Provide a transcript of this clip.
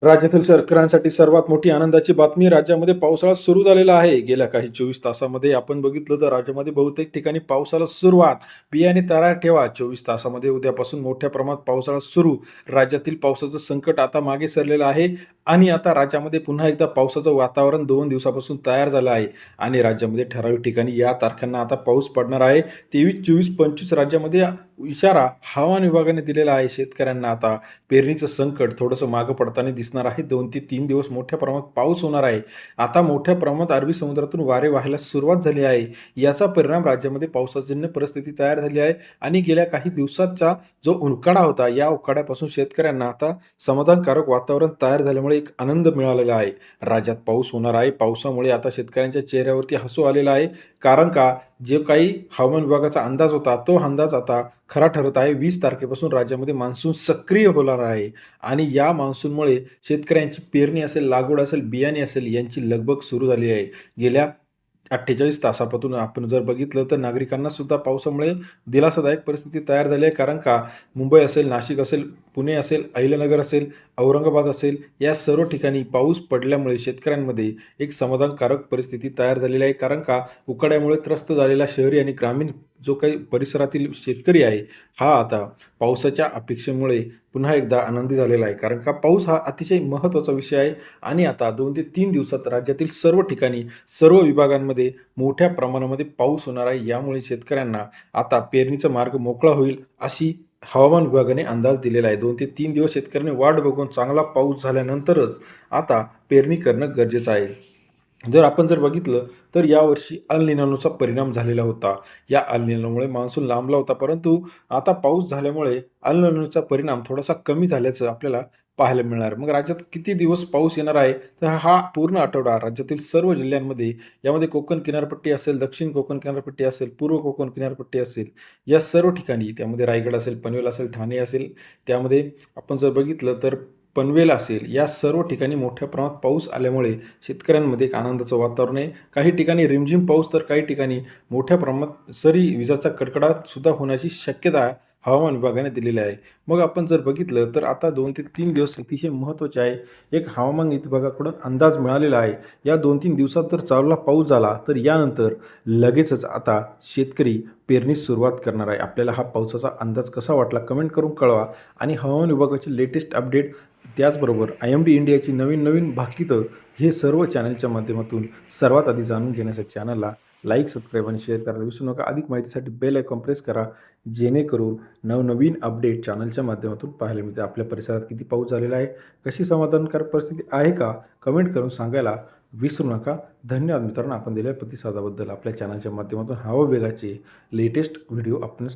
राज्यातील शेतकऱ्यांसाठी सर्वात मोठी आनंदाची बातमी राज्यामध्ये पावसाळा सुरू झालेला आहे. गेल्या काही 24 तासामध्ये आपण बघितलं तर राज्यामध्ये बहुतेक ठिकाणी पावसाला सुरुवात. बियाणे तयार ठेवा. 24 तासामध्ये उद्यापासून मोठ्या प्रमाणात पावसाळा सुरू. राज्यातील पावसाचं संकट आता मागे सरलेलं आहे आणि आता राज्यामध्ये पुन्हा एकदा पावसाचं वातावरण 2 दिवसापासून तयार झालं आहे आणि राज्यामध्ये ठराविक ठिकाणी या तारखांना आता पाऊस पडणार आहे. 23, 24, 25 राज्यामध्ये इशारा हवामान विभागाने दिलेला आहे. शेतकऱ्यांना आता पेरणीचं संकट थोडंसं मागं पडताना दिसणार आहे. 2 ते 3 दिवस मोठ्या प्रमाणात पाऊस होणार आहे. आता मोठ्या प्रमाणात अरबी समुद्रातून वारे वाहायला सुरुवात झाली आहे. याचा परिणाम राज्यामध्ये पावसाजन्य परिस्थिती तयार झाली आहे आणि गेल्या काही दिवसाचा जो उन्हाळा होता, या उन्हाळ्यापासून शेतकऱ्यांना आता समाधानकारक वातावरण तयार झाल्यामुळे एक आनंद मिळालेला आहे. राज्यात पाऊस होणार आहे. पावसामुळे आता शेतकऱ्यांच्या चेहऱ्यावरती हसू आलेलं आहे. कारण का जे काही हवामान विभागाचा अंदाज होता, तो अंदाज आता खरा ठरत आहे. 20 तारखेपासून राज्यामध्ये मान्सून सक्रिय होणार आहे आणि या मान्सूनमुळे शेतकऱ्यांची पेरणी असेल, लागवड असेल, बियाणे असेल यांची लगबग सुरू झाली आहे. गेल्या 48 तासापासून आपण जर बघितलं तर नागरिकांना सुद्धा पावसामुळे दिलासादायक परिस्थिती तयार झाली आहे. कारण का मुंबई असेल, नाशिक असेल, पुणे असेल, अहिल्यानगर असेल, औरंगाबाद असेल, या सर्व ठिकाणी पाऊस पडल्यामुळे शेतकऱ्यांमध्ये एक समाधानकारक परिस्थिती तयार झालेली आहे. कारण का उकाड्यामुळे त्रस्त झालेला शहरी आणि ग्रामीण जो काही परिसरातील शेतकरी आहे, हा आता पावसाच्या अपेक्षेमुळे पुन्हा एकदा आनंदी झालेला आहे. कारण का पाऊस हा अतिशय महत्त्वाचा विषय आहे आणि आता 2 ते 3 दिवसात राज्यातील सर्व ठिकाणी, सर्व विभागांमध्ये मोठ्या प्रमाणामध्ये पाऊस होणार आहे. यामुळे शेतकऱ्यांना आता पेरणीचा मार्ग मोकळा होईल, अशी हवामान विभागाने अंदाज दिलेला आहे. 2 ते 3 दिवस शेतकऱ्यांनी वाट बघून चांगला पाऊस झाल्यानंतरच आता पेरणी करणं गरजेचं आहे. जर बघितलं तर यावर्षी अल निनोचा परिणाम झालेला होता. या अल निनोमुळे मान्सून लांबला होता, परंतु आता पाऊस झाल्यामुळे अल निनोचा परिणाम थोडासा कमी झाल्याचं आपल्याला पाहायला मिळणार. मग राज्यात किती दिवस पाऊस येणार आहे? तर हा पूर्ण आठवडा राज्यातील सर्व जिल्ह्यांमध्ये, यामध्ये कोकण किनारपट्टी असेल, दक्षिण कोकण किनारपट्टी असेल, पूर्व कोकण किनारपट्टी असेल, या सर्व ठिकाणी त्यामध्ये रायगड असेल, पनवेल असेल, ठाणे असेल, त्यामध्ये आपण जर बघितलं तर पनवेल असेल, या सर्व ठिकाणी मोठ्या प्रमाणात पाऊस आल्यामुळे शेतकऱ्यांमध्ये एक आनंदाचं वातावरण आहे. काही ठिकाणी रिमझिम पाऊस तर काही ठिकाणी मोठ्या प्रमाणात सरी विजांचा कडकडाट सुद्धा होण्याची शक्यता हवामान विभागाने दिलेली आहे. मग आपण जर बघितलं तर आता 2 ते 3 दिवस अतिशय महत्त्वाचे आहे. एक हवामान विभागाकडून अंदाज मिळालेला आहे. या 2-3 दिवसात जर चांगला पाऊस झाला तर यानंतर लगेचच आता शेतकरी पेरणीस सुरुवात करणार आहे. आपल्याला हा पावसाचा अंदाज कसा वाटला कमेंट करून कळवा आणि हवामान विभागाचे लेटेस्ट अपडेट, त्याचबरोबर IMD इंडियाची नवीन भाकितं, हे सर्व चॅनलच्या माध्यमातून सर्वात आधी जाणून घेण्यासाठी चॅनलला लाईक, सबस्क्राईब आणि शेअर करायला विसरू नका. अधिक माहितीसाठी बेल आयकॉन प्रेस करा, जेणेकरून नवनवीन अपडेट चॅनलच्या माध्यमातून पाहायला मिळते. आपल्या परिसरात किती पाऊस झालेला आहे, कशी समाधानकारक परिस्थिती आहे का, कमेंट करून सांगायला विसरू नका. धन्यवाद मित्रांनो, आपण दिलेल्या प्रतिसादाबद्दल. आपल्या चॅनलच्या माध्यमातून हवावेगाचे लेटेस्ट व्हिडिओ आपण